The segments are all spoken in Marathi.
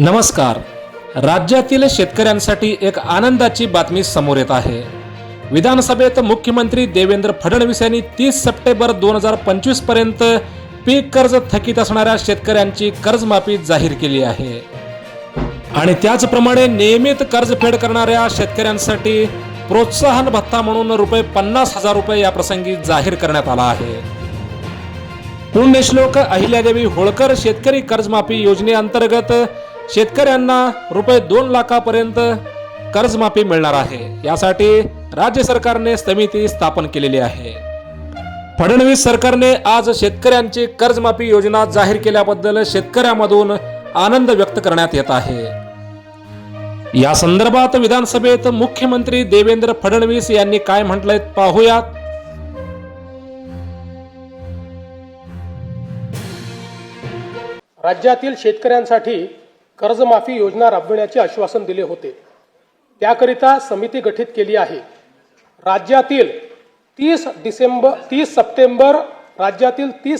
नमस्कार. राज्यातील शेतकऱ्यांसाठी एक आनंदाची बातमी समोर येत आहे. विधानसभेत मुख्यमंत्री देवेंद्र फडणवीस यांनी 30 सप्टेंबर 2025 पर्यंत पीक कर्ज थकीत असणाऱ्या शेतकऱ्यांची कर्जमाफी जाहीर केली आहे. आणि त्याचप्रमाणे नियमित कर्जफेड करणाऱ्या शेतकऱ्यांसाठी प्रोत्साहन भत्ता म्हणून ₹50,000 या प्रसंगी जाहीर करण्यात आला आहे. पुण्यश्लोक अहिल्यादेवी होळकर शेतकरी कर्जमाफी योजनेअंतर्गत शेतकऱ्यांना ₹2 लाखापर्यंत कर्जमाफी मिळणार आहे. यासाठी राज्य सरकारने समिती स्थापन केलेली आहे. फडणवीस सरकारने आज शेतकऱ्यांची कर्जमाफी योजना जाहीर केल्याबद्दल शेतकऱ्यांमधून आनंद व्यक्त करण्यात येत आहे. या संदर्भात विधानसभेत मुख्यमंत्री देवेंद्र फडणवीस यांनी काय म्हटलंय पाहूयात. राज्यातील शेतकऱ्यांसाठी कर्जमाफी योजना राबविण्याचे आश्वासन दिले होते. त्याकरिता समिती गठीत केली आहे. राज्यातील 30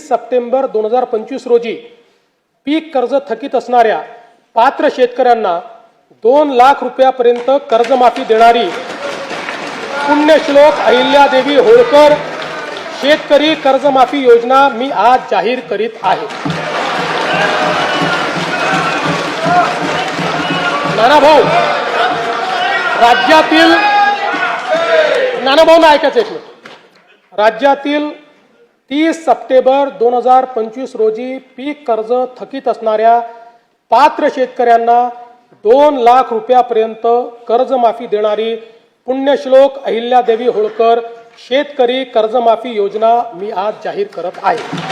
सप्टेंबर 2025 रोजी पीक कर्ज थकीत असणाऱ्या पात्र शेतकऱ्यांना ₹2 लाख पर्यंत कर्जमाफी देणारी पुण्यश्लोक अहिल्यादेवी होळकर शेतकरी कर्जमाफी योजना मी आज जाहीर करीत आहे. नानाभाऊ, राज्यातील 30 सप्टेंबर 2025 रोजी पीक कर्ज थकीत असणाऱ्या पात्र शेतकऱ्यांना ₹2 लाख पर्यंत कर्जमाफी देणारी पुण्यश्लोक अहिल्यादेवी होळकर शेतकरी कर्जमाफी योजना मी आज जाहीर करत आहे.